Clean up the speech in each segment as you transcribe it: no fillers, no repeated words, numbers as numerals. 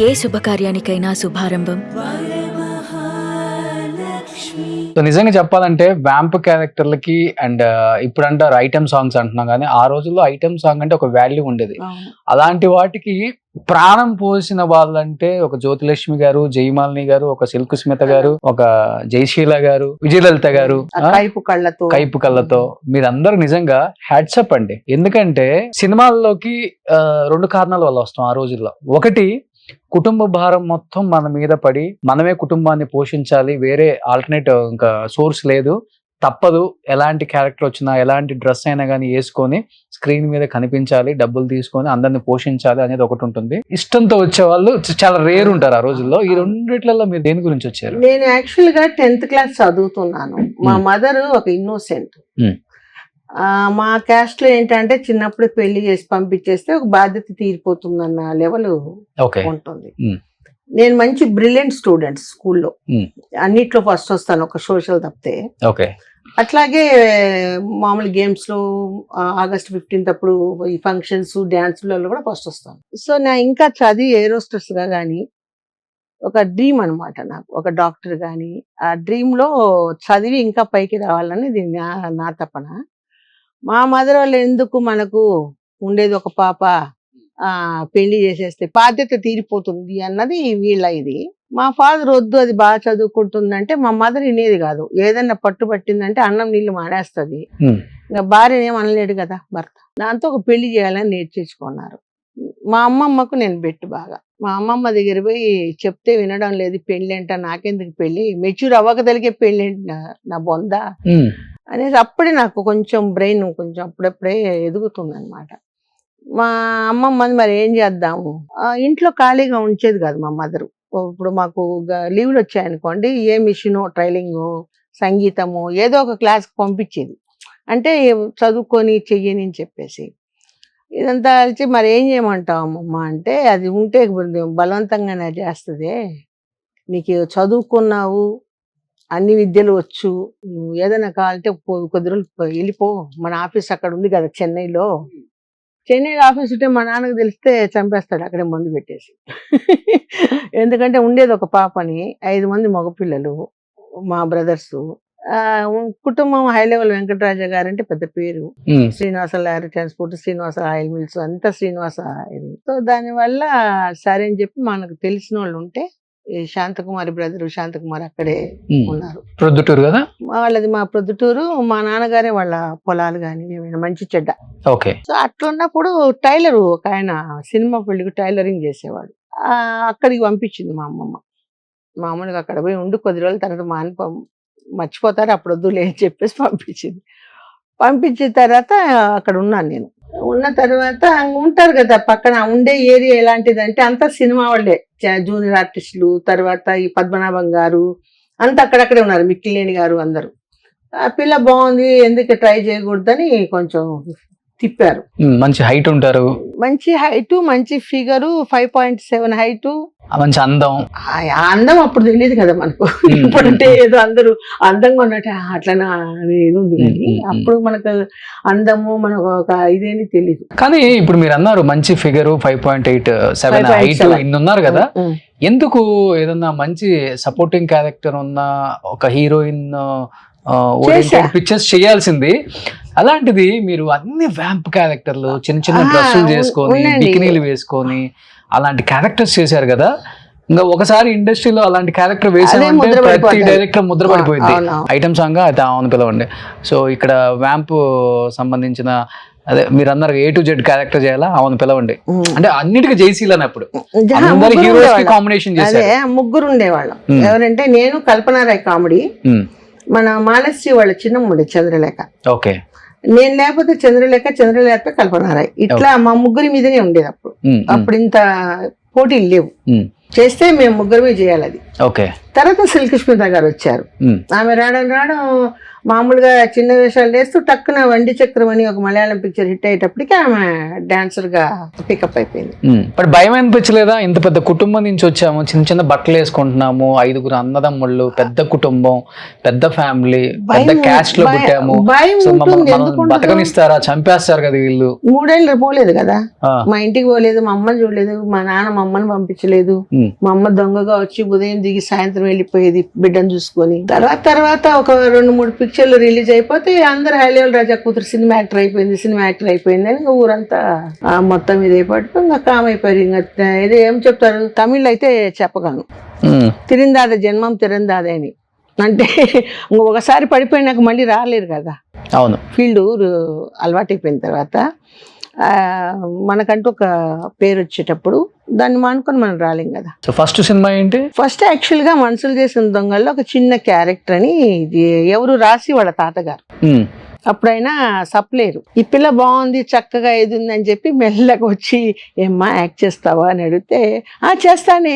ఏ శుభకార్యానికైనా శుభారంభం. So నిజంగా చెప్పాలంటే vamp క్యారెక్టర్లకి and ఇప్పుడు అంటారు ఐటమ్ సాంగ్స్ అంటున్నాం, కానీ ఆ రోజుల్లో ఐటమ్ సాంగ్ అంటే ఒక వాల్యూ ఉండేది. అలాంటి వాటికి ప్రాణం పోసిన వాళ్ళంటే ఒక జ్యోతిలక్ష్మి గారు, జయమాలిని గారు, ఒక సిల్క్ స్మిత గారు, ఒక జయశీల గారు, విజయలలిత గారు, కైపు కళ్ళతో మీరందరూ నిజంగా హ్యాట్సప్ అండి. ఎందుకంటే సినిమాల్లోకి రెండు కారణాల వల్ల వస్తాం ఆ రోజుల్లో. ఒకటి, కుటుంబ భారం మొత్తం మన మీద పడి మనమే కుటుంబాన్ని పోషించాలి, వేరే ఆల్టర్నేటివ్ ఇంకా సోర్స్ లేదు, తప్పదు, ఎలాంటి క్యారెక్టర్ వచ్చినా ఎలాంటి డ్రెస్ అయినా కానీ వేసుకొని స్క్రీన్ మీద కనిపించాలి, డబ్బులు తీసుకొని అందరిని పోషించాలి అనేది ఒకటి ఉంటుంది. ఇష్టంతో వచ్చే వాళ్ళు చాలా రేర్ ఉంటారు ఆ రోజుల్లో. ఈ రెండిట్లలో మీరు దేని గురించి వచ్చారు? నేను యాక్చువల్ గా 10th క్లాస్ చదువుతున్నాను. మా మదర్ ఒక ఇన్నోసెంట్. మా క్యాస్ట్ లో ఏంటంటే చిన్నప్పుడు పెళ్లి చేసి పంపించేస్తే ఒక బాధ్యత తీరిపోతుందన్న లెవెల్ ఉంటుంది. నేను మంచి బ్రిలియంట్ స్టూడెంట్ స్కూల్లో, అన్నిట్లో ఫస్ట్ వస్తాను, ఒక సోషల్ తప్పితే. అట్లాగే మామూలు గేమ్స్ లో ఆగస్ట్ 15th అప్పుడు ఈ ఫంక్షన్స్ డాన్స్లలో కూడా ఫస్ట్ వస్తాను. సో నా ఇంకా చదివి ఏరోస్టర్స్ గా కానీ ఒక డ్రీమ్ అనమాట నాకు, ఒక డాక్టర్ కానీ. ఆ డ్రీమ్ లో చదివి ఇంకా పైకి రావాలని ఇది నా తపన. మా మదర్ వాళ్ళు ఎందుకు, మనకు ఉండేది ఒక పాప, పెళ్లి చేసేస్తే బాధ్యత తీరిపోతుంది అన్నది వీళ్ళ ఇది. మా ఫాదర్ వద్దు, అది బాగా చదువుకుంటుందంటే మా మదర్ వినేది కాదు. ఏదన్నా పట్టుబట్టిందంటే అన్నం నీళ్ళు మానేస్తుంది. ఇంకా భార్యని ఏం అనలేడు కదా భర్త. దాంతో ఒక పెళ్లి చేయాలని నేర్చేసుకున్నారు. మా అమ్మమ్మకు నేను బెట్టు బాగా. మా అమ్మమ్మ దగ్గర పోయి చెప్తే వినడం లేదు, పెళ్లి అంట, నాకెందుకు పెళ్లి, మెచ్యూర్ అవ్వకదలిగే పెళ్లి నా బొంద అనేది. అప్పుడే నాకు కొంచెం బ్రెయిన్ కొంచెం అప్పుడప్పుడే ఎదుగుతుంది అనమాట. మా అమ్మమ్మని మరి ఏం చేద్దాము, ఇంట్లో ఖాళీగా ఉంచేది కాదు మా మదరు. ఇప్పుడు మాకు లీవ్లు వచ్చాయనుకోండి, ఏ మిషను, ట్రైలింగ్, సంగీతము ఏదో ఒక క్లాస్కి పంపించేది. అంటే చదువుకొని చెయ్యని అని చెప్పేసి. ఇదంతా కలిసి మరి ఏం చేయమంటావు అమ్మమ్మ అంటే, అది ఉంటే బలవంతంగానే చేస్తుంది, నీకు చదువుకున్నావు, అన్ని విద్యలు వచ్చు, నువ్వు ఏదైనా కావాలంటే కొద్ది రోజులు వెళ్ళిపో, మన ఆఫీస్ అక్కడ ఉంది కదా చెన్నైలో ఆఫీస్ ఉంటే మా నాన్నకు తెలిస్తే చంపేస్తాడు అక్కడే మందు పెట్టేసి. ఎందుకంటే ఉండేది ఒక పాపని, 5 మంది మగపిల్లలు, మా బ్రదర్స్. కుటుంబం హై లెవెల్. వెంకటరాజ గారు అంటే పెద్ద పేరు, Srinivasa lorry transport, Srinivasa oil mills, అంతా శ్రీనివాస ఆయిల్. సో దానివల్ల సరే అని చెప్పి మనకు తెలిసిన వాళ్ళు ఉంటే, శాంతకుమారి బ్రదర్ శాంతకుమారి అక్కడే ఉన్నారు, ప్రొద్దుటూరు కదా వాళ్ళది. మా ప్రొద్దుటూరు. మా నాన్నగారే వాళ్ళ పొలాలు కానీ మంచి చెడ్డ. సో అట్లున్నప్పుడు టైలరు ఒక ఆయన సినిమా పెళ్లికి టైలరింగ్ చేసేవాడు. అక్కడికి పంపించింది మా అమ్మమ్మ. మామూలుగా అక్కడ పోయి ఉండి కొద్ది రోజుల తర్వాత మా అన్న మర్చిపోతారు, అప్పుడు వద్దులే అని చెప్పేసి పంపించింది. పంపించిన తర్వాత అక్కడ ఉన్నాను నేను. ఉన్న తర్వాత ఉంటారు కదా పక్కన ఉండే ఏరియా ఎలాంటిదంటే అంతా సినిమా వాళ్ళే, జూనియర్ ఆర్టిస్టులు. తర్వాత ఈ పద్మనాభం గారు అంతా అక్కడక్కడే ఉన్నారు, మిక్కిలేని గారు అందరూ. ఆ పిల్ల బాగుంది, ఎందుకు ట్రై చేయకూడదని కొంచెం తిప్పారు. మంచి హైట్ ఉంటారు, మంచి హైట్, మంచి ఫిగరు, 5.7 హైట్, మంచి అందం. అందం అప్పుడు తెలియదు కదా మనకు. ఇప్పుడంటే ఏదో అందరూ అందంగా ఉన్నట్టు అట్లా ఏది ఉంది, కానీ అప్పుడు మనకు అందము మనకు ఒక ఇదేని తెలియదు. కానీ ఇప్పుడు మీరు అన్నారు మంచి ఫిగరు, 5.87 హైట్, ఇన్ని ఉన్నారు కదా, ఎందుకు ఏదన్నా మంచి సపోర్టింగ్ క్యారెక్టర్ ఉన్న ఒక హీరోయిన్ పిక్చర్స్ చేయాల్సింది, అలాంటిది మీరు అన్ని వ్యాంప్ క్యారెక్టర్లు, చిన్న చిన్న డ్రెస్సులు చేసుకొని, బికినీలు వేసుకొని అలాంటి క్యారెక్టర్స్ చేశారు కదా. ఇంకా ఒకసారి ఇండస్ట్రీలో అలాంటి క్యారెక్టర్ వేసామంటే ప్రతి డైరెక్టర్ ముద్ర పడిపోయింది. ఐటమ్ సాంగ్ అయితే అవును పిలవండి. సో ఇక్కడ వ్యాంప్ సంబంధించిన అదే మీరు అన్నారు A to Z క్యారెక్టర్ చేయాలా, అవును పిలవండి అంటే అన్నిటికీ జయశీలని అప్పుడు అందరు హీరోస్ కి కాంబినేషన్ చేశారు. ముగ్గురు ఉండేవాళ్ళం. ఎవరంటే నేను, కల్పనారాయ్ కామెడీ, మన మాలశ్రీ వాళ్ళ చిన్నమ్ముండే చంద్రలేఖ. ఓకే. నేను లేకపోతే చంద్రలేఖ కల్పనారాయ్, ఇట్లా మా ముగ్గురి మీదనే ఉండేది అప్పుడు. అప్పుడు ఇంత పోటీలు లేవు. చేస్తే మేము ముగ్గురమే చేయాలి అది. ఓకే. తర్వాత సిల్క్ స్మిత గారు వచ్చారు. ఆమె రావడం మామూలుగా చిన్న వేషాలు వేస్తూ టక్కున వండి చక్రం అని ఒక మలయాళం పిక్చర్ హిట్ అయ్యేటప్పటికి ఆమె డాన్సర్ గా పికప్ అయిపోయింది. బట్ భయం అనిపించలేదా? ఇంత పెద్ద కుటుంబం నుంచి వచ్చాము, చిన్న చిన్న బట్టలు వేసుకుంటున్నాము, 5 అన్నదమ్ముళ్ళు, పెద్ద కుటుంబం, పెద్ద ఫ్యామిలీ, పెద్ద క్యాస్ట్ లో పుట్టాము, బతకనిస్తారా, చంపేస్తారు కదా వీళ్ళు. 3 ఏళ్ళు పోలేదు కదా, మా ఇంటికి పోలేదు, మా అమ్మని చూడలేదు, మా నాన్న మా అమ్మని పంపించలేదు. మా అమ్మ దొంగగా వచ్చి ఉదయం దిగి సాయంత్రం వెళ్ళిపోయేది బిడ్డను చూసుకొని. తర్వాత ఒక 2-3 పిక్చర్లు రిలీజ్ అయిపోతే అందరు హైలేవల్ రాజా కూతురు సినిమా యాక్టర్ అయిపోయింది అని ఊరంతా మొత్తం ఇది అయిపోయి ఇంకా కామ్ అయిపోయారు. ఇంకా ఇది ఏం చెప్తారు, తమిళ్ అయితే చెప్పగలను, తిరిందాద జన్మం తిరిందాదే అని. అంటే ఒకసారి పడిపోయినాక మళ్ళీ రాలేరు కదా. అవును, ఫీల్డ్ అలవాటైపోయిన తర్వాత మనకంటూ ఒక పేరు వచ్చేటప్పుడు దాన్ని మానుకొని మనం రాలేం కదా. సో ఫస్ట్ సినిమా ఏంటి? ఫస్ట్ యాక్చువల్ గా మనసులు చేసిన దొంగల్లో ఒక చిన్న క్యారెక్టర్ అని, ఇది ఎవరు రాసి వాళ్ళ తాతగారు. అప్పుడైనా సప్లేరు, ఈ పిల్ల బాగుంది చక్కగా ఏది ఉంది అని చెప్పి మెల్లగా వచ్చి ఏమ్మా యాక్ట్ చేస్తావా అని అడిగితే చేస్తానే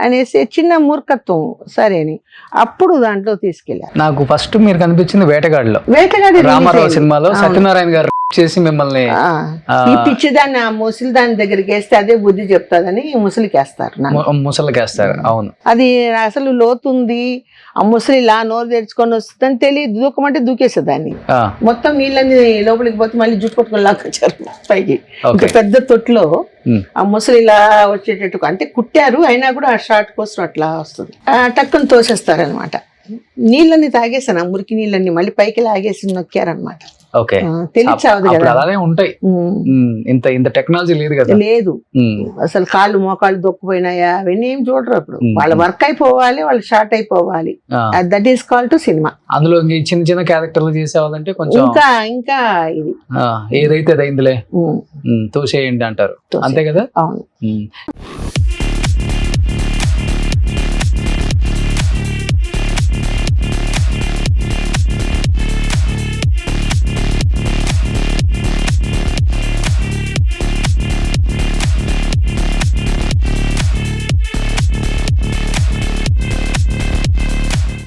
అనేసి చిన్న మూర్ఖత్వం సరే అని అప్పుడు దాంట్లో తీసుకెళ్ళారు. నాకు ఫస్ట్ మీరు కనిపించింది వేటగాడిలో, వేటగాడి రామారావు సినిమాలో సత్యనారాయణ గారు చేసి మిమ్మల్ని ఈ పిచ్చి దాన్ని ఆ ముసలి దాని దగ్గరికి వేస్తే అదే బుద్ధి చెప్తాదని ముసలికేస్తారు. అవును, అది అసలు లోతుంది, ఆ ముసలి ఇలా నోరు తెరుచుకొని వస్తుందని తెలియదు, దూకమంటే దూకేసేదాన్ని. మొత్తం నీళ్ళని లోపలికి పోతే మళ్ళీ జుట్టు పట్టుకొని లాక్కొచ్చారు పైకి. ఇంకా పెద్ద తొట్టులో ఆ ముసలి ఇలా వచ్చేటట్టు అంటే కుట్టారు, అయినా కూడా ఆ షార్ట్ కోసం అట్లా వస్తుంది, టక్కుని తోసేస్తారనమాట. నీళ్ళని తాగేసాను, మురికి నీళ్ళని మళ్ళీ పైకి లాగేసి నొక్కారనమాట. ఓకే, తెలియచావదు కదా, అలానే ఉంటాయి. ఇంత టెక్నాలజీ లేదు కదా, లేదు అసలు. కాళ్ళు మోకాళ్ళు దొక్కుపోయినాయా అవన్నీ ఏం చూడరు అప్పుడు. వాళ్ళ వర్క్ అయిపోవాలి, వాళ్ళు షార్ట్ అయిపోవాలి. That is call to cinema. అందులో చిన్న చిన్న క్యారెక్టర్లు చేసేవాళ్ళంటే కొంచెం ఇంకా ఇది ఏదైతే అదైందిలే తోసేయండి అంటారు, అంతే కదా. అవును.